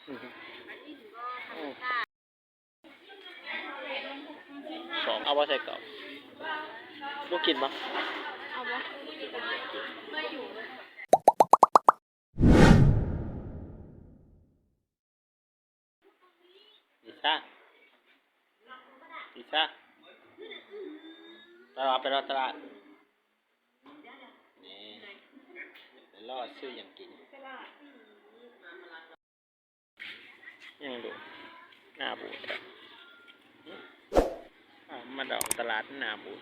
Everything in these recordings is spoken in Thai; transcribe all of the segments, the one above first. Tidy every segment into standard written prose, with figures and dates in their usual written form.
สองเอาว่าใส่กรอบลูกกินปะเอาปะไม่อยู่ดิซ่าดิซ่าไปรอตลาดนี่ไปรอซื้ออย่างกินยังดูหน้าบูดมาดอกตลาดหน้าบูด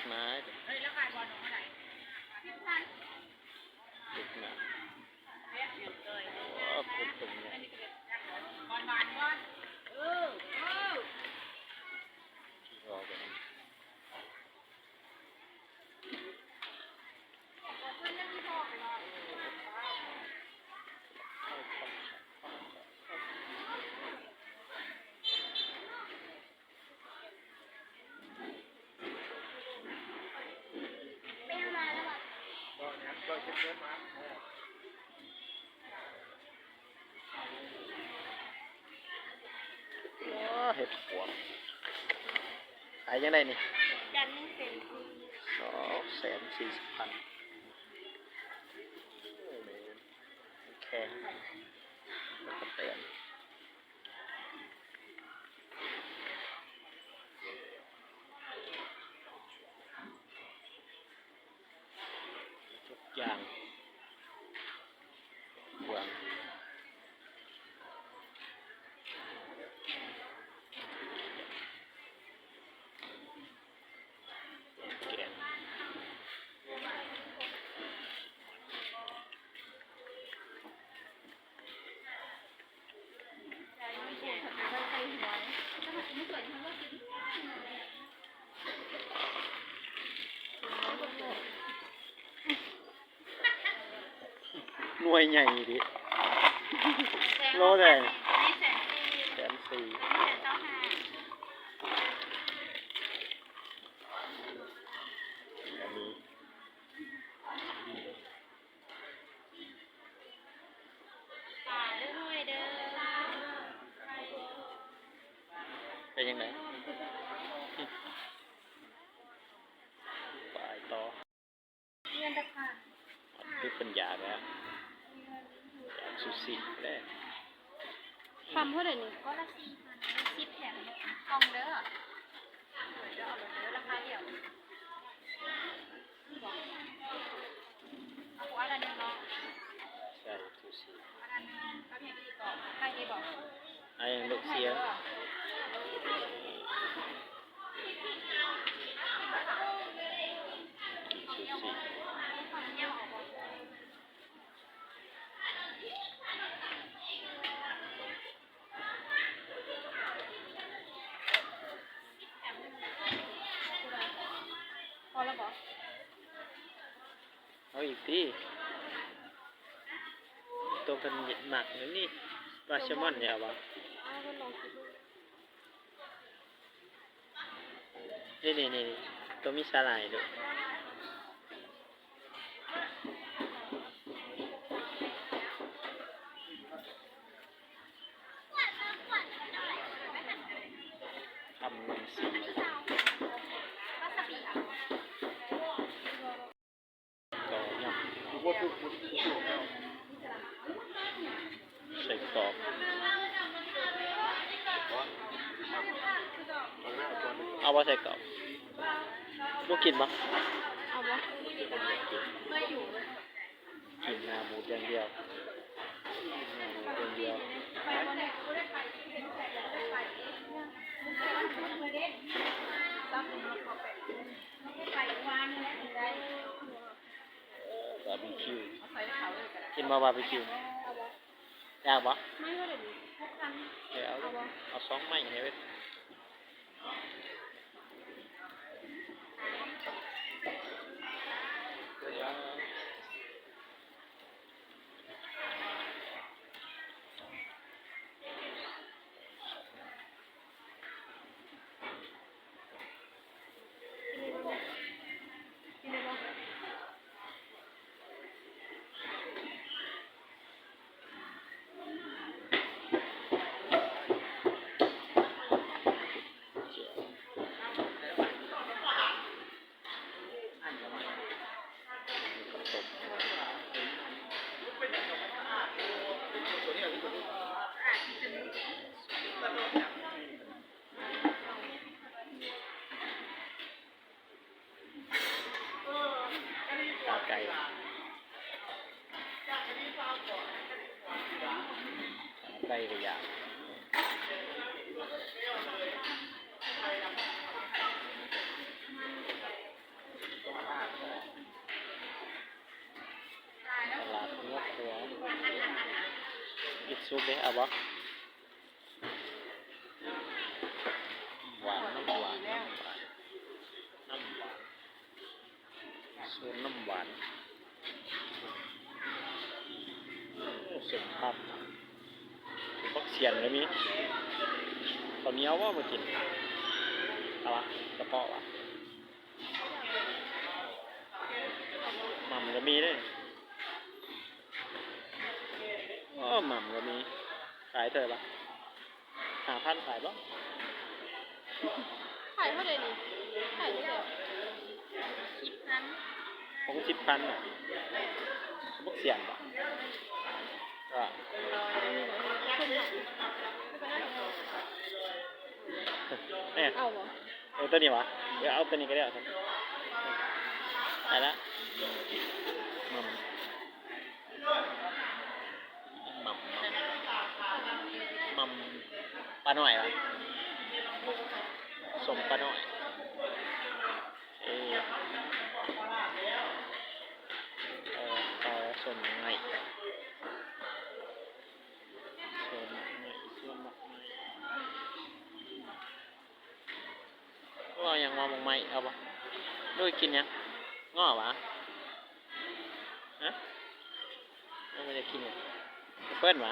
ไม้แล้วขายบอลเท่าไหร่ดึกนะโอ้ผมตรงนี้บอลบานบอลรอกันเห็ดปวกขายยังไงนี่ยัน240,000แข็งแล้วก็เตือนทุกอย่างหวงหน่วยใหญ่ดิโลเลย140,000เป็นยังไงไปต่อเงินราคาที่เป็นยาแล้วยาซูซิแล้วทำเท่าไหร่นี่ก็ละ4,000 10แถมกล่องเด้อเดี๋ยวเอาแบบเด้อราคาเดียวเอาหัวอะไรเนี่ยเนาะใช่ซูซิอันนั้นก็เพียงดีก่อนใครดีบอกไอ้ลูกเสียพอแล้วบอกเอาอีกทีตัวเป็นหนักนะนี่ปลาแซลมอนเนี่ยบ่นี่ตัวมีสาหร่ายด้วยทำน้ำสีต่อยำใส่กรอบเอาว่าใส่กรอบลูกกินปะเอาปะไม่อยู่กินหน้าหมูอย่างเดียวบาร์บีคิวกินมาบาร์บีคิวอยากปะไม่ก็เดี๋ยวนี้พบกันเดี๋ยวเอา2 ไม้ให้เว้ย ตัวอย่างตลาดงบหัวกินซุปเลยเอาบ่หวานน้ำหวานน้ำหวานน้ำหวานซุปน้ำหวานสุดครับบักเสียนเลยมีตอนนี้เอาว่ามากินเอาวะกระเพาะวะหม่ำก็มีด้วยอ๋อหม่ำก็มีขายเท่าไหร่ปะ5,000ขายปะ ขายเท่าไหร่นี่ขายเท่าไหร่ของ10,000อ่ะบักเสียนปะก็เนี่ย เอาบ่ ตัวนี้วะเดี๋ยวเอาตัวนี้ก็ได้ครับได้ละหม่ำหม่ำหม่ำปลาหน่อยวะสมปลาหน่อยต่อสมไงสมไงสมไงเรายังมองไม่เอาปะด้วยกินยังง้อวะฮะไม่ได้กินเลยเปิ้ลวะ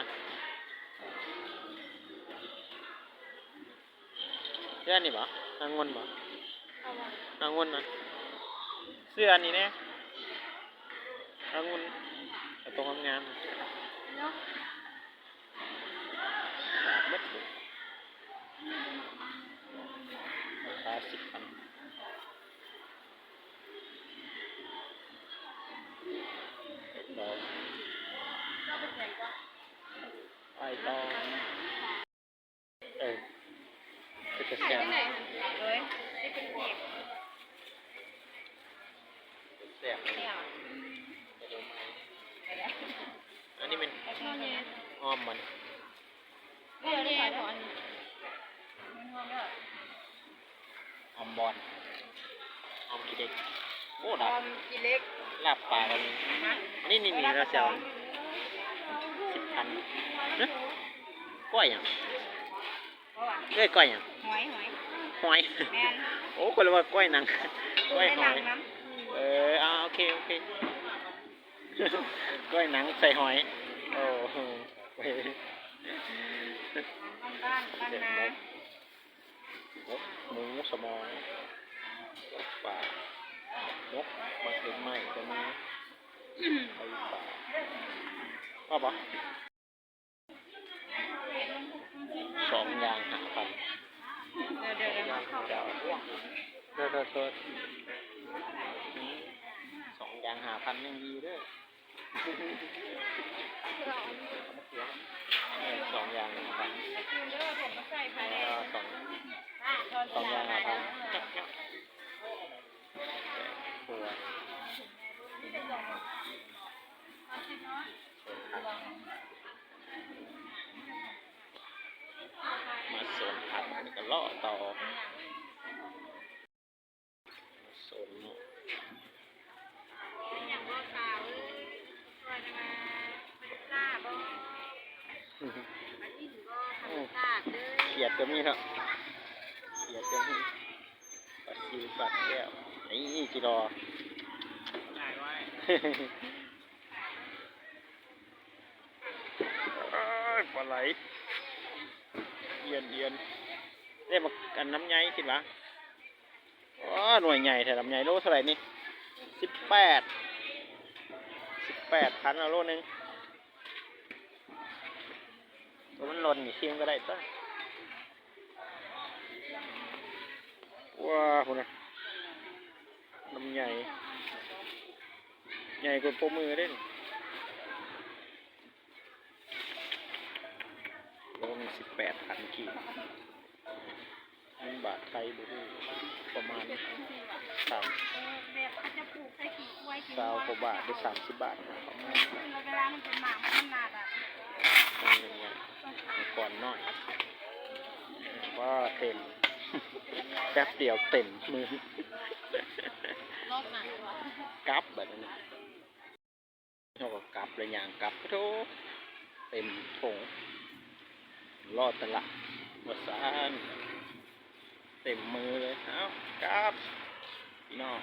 เสื้อนี่ปะนางงนปะ เอาบ่ นางงนนะเสื้อนี่แน่นางงนแต่ตรงงาม เนาะ ๆแบบมืดเลยราคา10,000ดอกไอ้ตองคือจะ ขาย แซ่บ ที่ไหนเลยได้เป็นเก็บ แซ่บ เนี่ย อันนี้เป็น นอนเนี่ย อ้อมมัน นอนเนี่ยก่อนมันนอนเด้อ อ้อมบอลอ้อมขี้เด็กโอ้ อ ดับ อมกิเล็ก ลาบปลากันนี่เราจะเอา10,000นะก้อยอย่าง เพราะว่า ก้อยอย่าง หอย หอย แมน โอ้คนละว่าก้อยหนังก้อยห หนั อง ย น้ โอเคก้อยหนังใส่หอยโอ้โห ำบ้านนา หมูสมองปลานกมาถึงใหม่ตัวนี้ไข่ปลาว่าปะ2 อย่าง5,000เดี๋ยวมาเข้า เธอ2 อย่าง5,000ยังดีเด้อ2 อย่าง5,000เด้อผมมาใส่ภายใน สองอย่าง5,000ตัวมาโซนผักก็ล่อต่อโซนเนาะ อย่างว่าขาวก็จะมาเป็นซาบ่มาที่ถึงก็ทำซาเด้อ เขียดก็มีครับเขียดก็มีปัดซิวปัดแก้วนี่จีรอได้ไว้ปลาไหลเยียนได้มากันน้ำใหญ่คิดวะหน่วยใหญ่แต่ลำใหญ่โลเท่าไหร่นี่18,000เอาโลนึงตัวมันหล่นอยู่เทียมก็ได้ต้นว้าคุณนะลำใหญ่ใหญ่กว่าโปมือได้โลนึง18,000กีบ1 บาทไทยบุรีประมาณแบบเขาจะปลูกใส่ขี้กล้วยขี้ 20 กว่าบาทได้30 บาทประมาณ เวลามันเป็นหมากมันหนาดอ่ะ อย่างเงี้ย ตอน ก่อนน้อยว่าเต็ม แป๊บเดียวเต็มมือ รอบไหนวะ กลับแบบนี้เขาก็กลับเลยอย่างกลับโถเต็มถงรอดตะละหมดสานเต็มมือเลยเอ้ากลับพี่น้อง